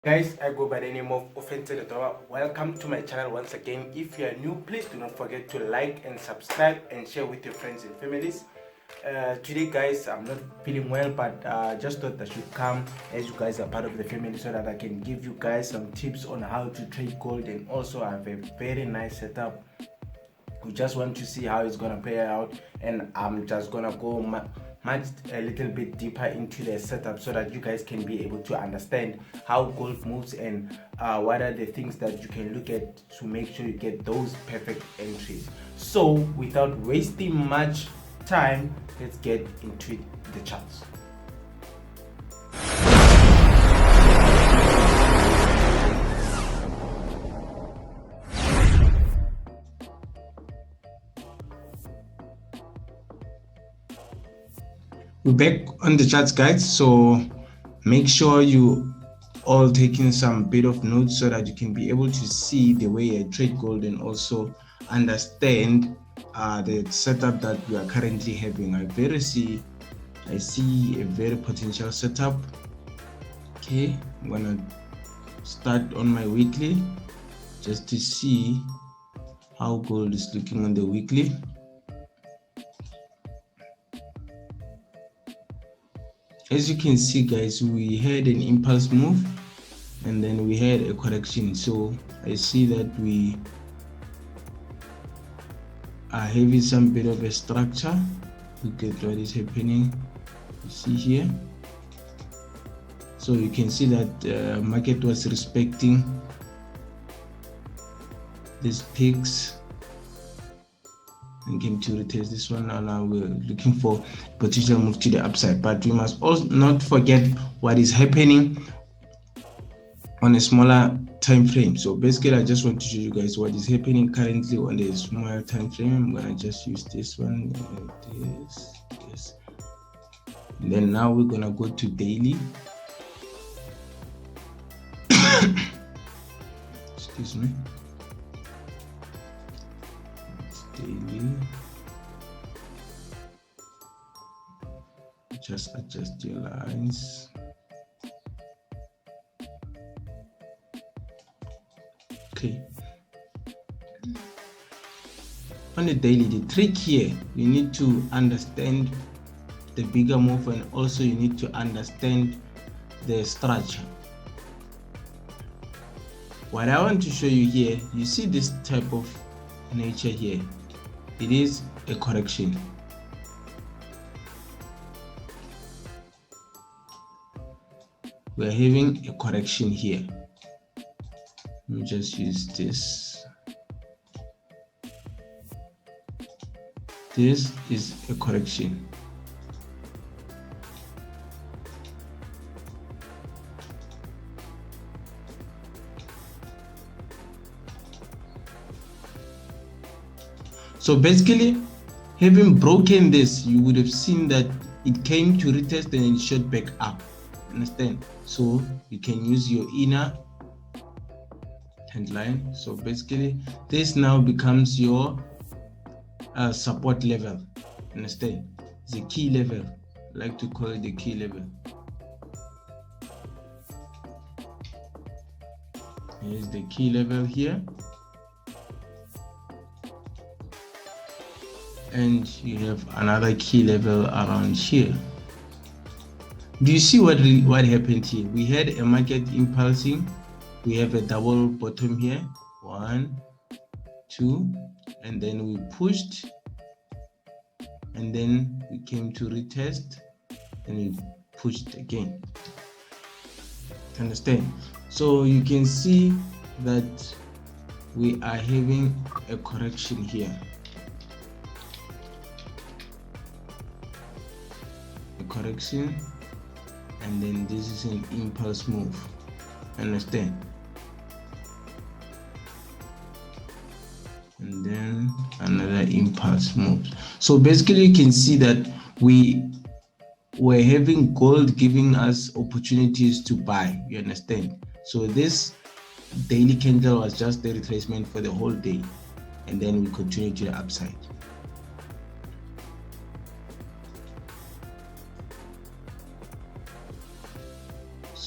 Guys, I go by the name of Ofentse Ledwaba. Welcome to my channel once again. If you are new, please do not forget to like and subscribe and share with your friends and families. Today guys, I'm not feeling well, but just thought I should come as you guys are part of the family so that I can give you guys some tips on how to trade gold, and also I have a very nice setup. We just want to see how it's gonna play out, and I'm just gonna go a little bit deeper into the setup so that you guys can be able to understand how gold moves and what are the things that you can look at to make sure you get those perfect entries. So without wasting much time, let's get into the charts. We're back on the charts, guys, so make sure you all taking some bit of notes so that you can be able to see the way I trade gold and also understand the setup that we are currently having. I see a very potential setup. Okay, I'm gonna start on my weekly just to see how gold is looking on the weekly. As you can see, guys, we had an impulse move and then we had a correction. So I see that we are having some bit of a structure. Look at what is happening. You see here. So you can see that the market was respecting these peaks and came to retest this one. Now we're looking for potential move to the upside, but we must also not forget what is happening on a smaller time frame. So basically I just want to show you guys what is happening currently on the smaller time frame. I'm gonna just use this one, this. And then now we're gonna go to daily. Excuse me. Daily. Just adjust your lines. Okay. On the daily, the trick here, you need to understand the bigger move, and also you need to understand the structure. What I want to show you here, you see this type of nature here. It is a correction. We're having a correction here. Let me just use this. This is a correction. So basically, having broken this, you would have seen that it came to retest and it shot back up. Understand? So you can use your inner Trendline. So basically, this now becomes your support level. Understand? It's a key level. I like to call it the key level. Here's the key level here. And you have another key level around here. Do you see what happened here? We had a market impulsing. We have a double bottom here, 1, 2, and then we pushed, and then we came to retest, and we pushed again. Understand? So you can see that we are having a correction here. Correction, and then this is an impulse move. Understand? And then another impulse move. So basically you can see that we were having gold giving us opportunities to buy. You understand? So this daily candle was just the retracement for the whole day, and then we continue to the upside.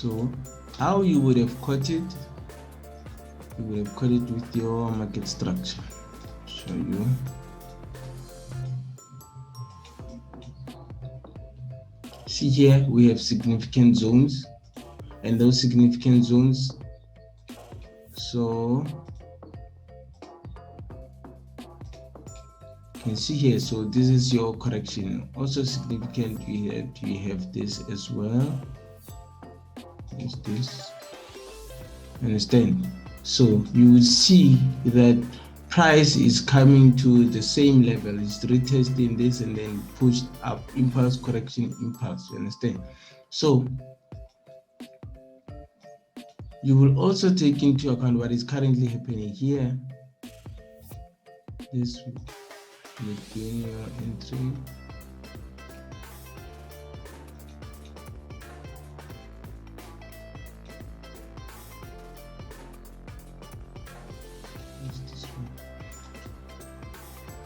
So How you would have caught it, you would have caught it with your market structure. Show you. See here we have significant zones, and those significant zones, so you can see here, so this is your correction. Also significant, we have this as well. Is this, understand? So you will see that price is coming to the same level, it's retesting this and then pushed up, impulse correction, impulse, you understand? So you will also take into account what is currently happening here. This will be your entry.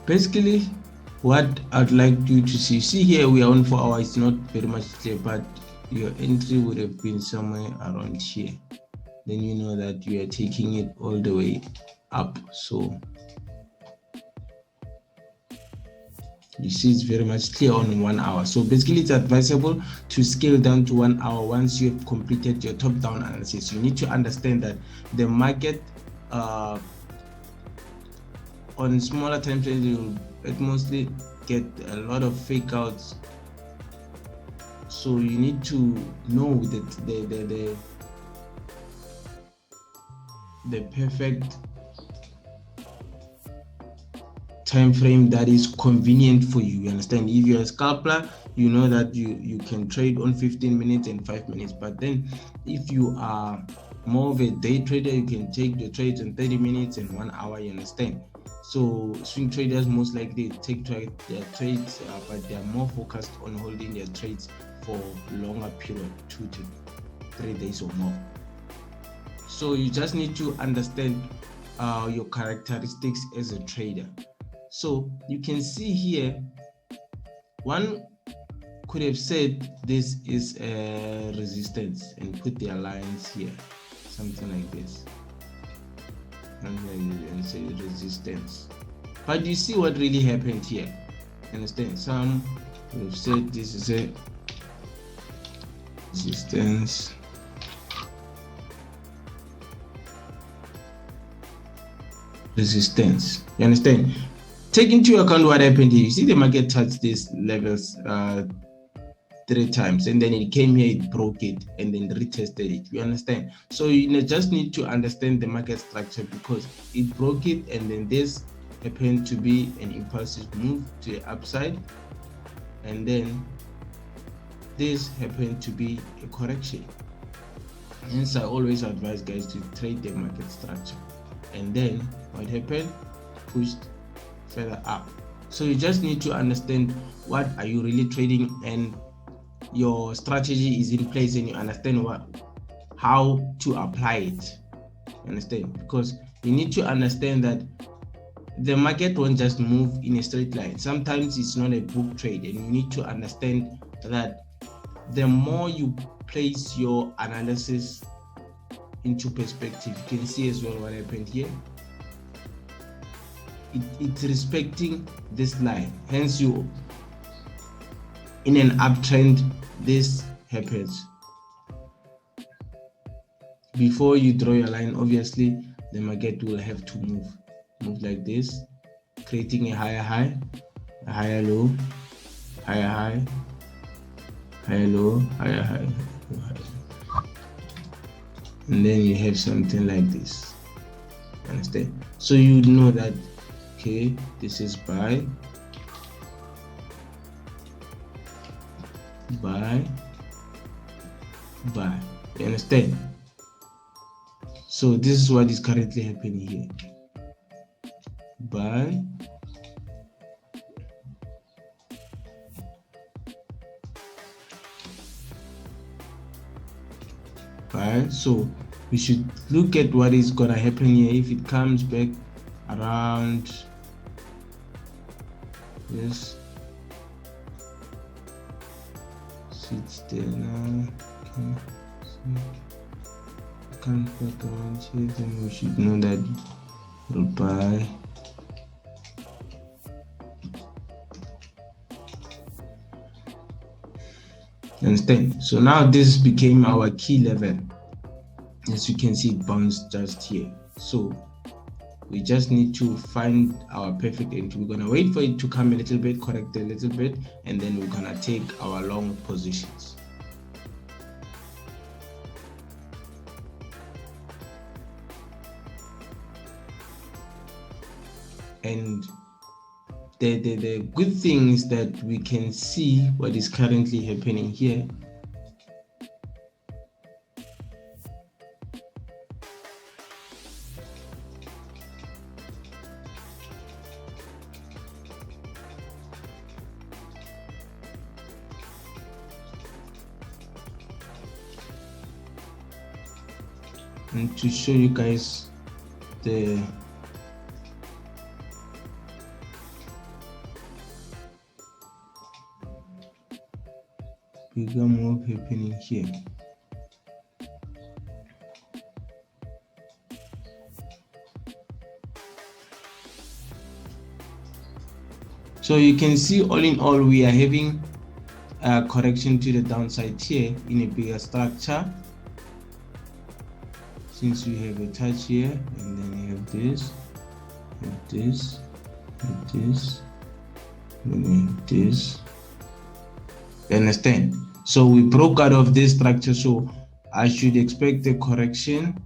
Basically, what I'd like you to see here, we are on 4 hours, it's not very much clear, but your entry would have been somewhere around here. Then you know that you are taking it all the way up. So you see it's very much clear on 1 hour. So basically it's advisable to scale down to 1 hour once you have completed your top-down analysis. You need to understand that the market on smaller time frames, you will mostly get a lot of fake outs. So you need to know that the perfect time frame that is convenient for you. You understand? If you're a scalper, you know that you can trade on 15 minutes and 5 minutes. But then if you are more of a day trader, you can take the trades in 30 minutes and 1 hour, you understand? So swing traders most likely take their trades, but they are more focused on holding their trades for longer period, 2 to 3 days or more. So you just need to understand your characteristics as a trader. So you can see here, one could have said this is a resistance and put their lines here, something like this, and say resistance. But you see what really happened here. Understand? Some would have said this is a resistance. Resistance. You understand? Take into account what happened here. You see the market touched these levels 3 times, and then it came here, it broke it, and then retested it. You understand? So you just need to understand the market structure, because it broke it, and then this happened to be an impulsive move to the upside, and then this happened to be a correction. Hence, I always advise guys to trade the market structure. And then what happened? Pushed further up. So you just need to understand what are you really trading, and your strategy is in place, and you understand how to apply it. You understand? Because you need to understand that the market won't just move in a straight line. Sometimes it's not a book trade, and you need to understand that the more you place your analysis into perspective, you can see as well what happened here. It's respecting this line. Hence, you in an uptrend, this happens. Before you draw your line, obviously the market will have to move like this, creating a higher high, a higher low, higher high, higher low, higher high, low, high. And then you have something like this. Understand? So you know that, okay, this is buy, buy, buy. You understand? So this is what is currently happening here. Buy, buy. So we should look at what is gonna happen here. If it comes back around this, sits there now. Okay. can't get around here, then we should know that we'll buy. Understand? So now this became our key level. As you can see, it bounced just here. So we just need to find our perfect entry. We're gonna wait for it to come a little bit, correct a little bit, and then we're gonna take our long positions. And the good thing is that we can see what is currently happening here. And to show you guys the bigger move happening here. So you can see, all in all, we are having a correction to the downside here in a bigger structure. Since we have a touch here, and then you have this, and this, and this, and then this. You understand? So we broke out of this structure, so I should expect a correction.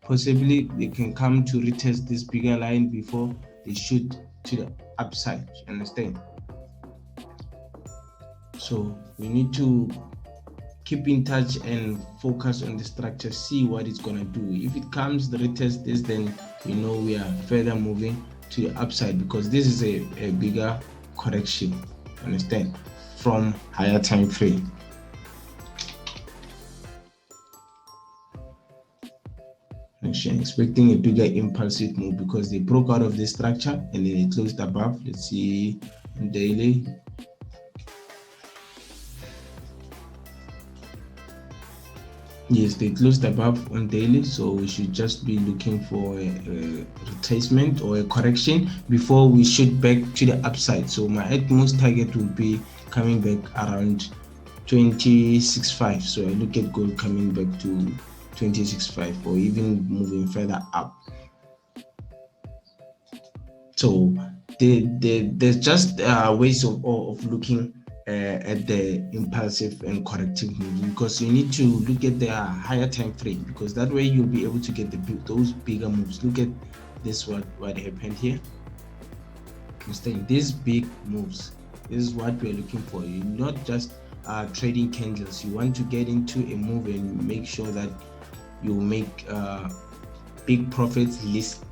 Possibly they can come to retest this bigger line before they shoot to the upside. You understand? So we need to keep in touch and focus on the structure, see what it's gonna do. If it comes to retest this, then we know we are further moving to the upside, because this is a bigger correction, understand, from higher time frame. Actually, expecting a bigger impulsive move because they broke out of this structure and then they closed above. Let's see on daily. Yes, they closed above on daily, so we should just be looking for a retracement or a correction before we shoot back to the upside. So my utmost target will be coming back around 26.5. So I look at gold coming back to 26.5 or even moving further up. So there's just ways of looking at the impulsive and corrective move, because you need to look at the higher time frame, because that way you'll be able to get those bigger moves. Look at this, what happened here. Understand, these big moves, this is what we're looking for. You're not just trading candles. You want to get into a move and make sure that you make big profits,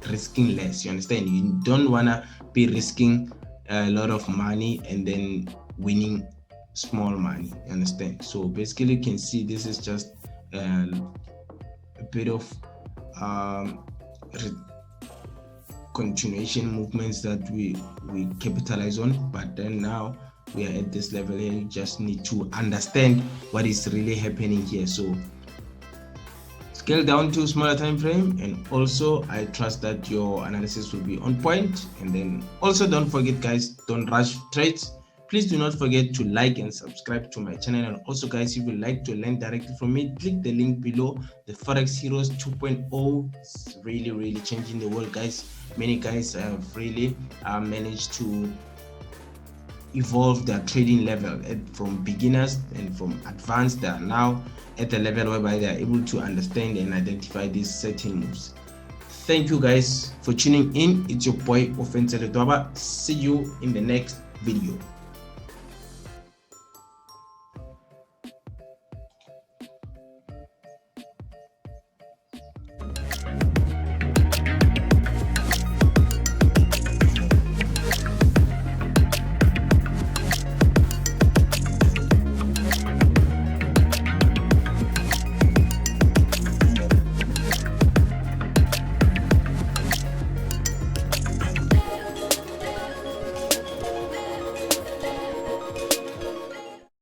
risking less. You understand? You don't want to be risking a lot of money and then winning small money. You understand? So basically you can see this is just a bit of continuation movements that we capitalize on, but then now we are at this level here. You just need to understand what is really happening here. So scale down to smaller time frame, and also I trust that your analysis will be on point. And then also don't forget, guys, don't rush trades. Please do not forget to like and subscribe to my channel. And also, guys, if you would like to learn directly from me, click the link below. The Forex Heroes 2.0 is really changing the world, guys. Many guys have really managed to evolve their trading level from beginners and from advanced. They are now at the level whereby they are able to understand and identify these certain moves. Thank you guys for tuning in. It's your boy Ofentse Ledwaba. See you in the next video.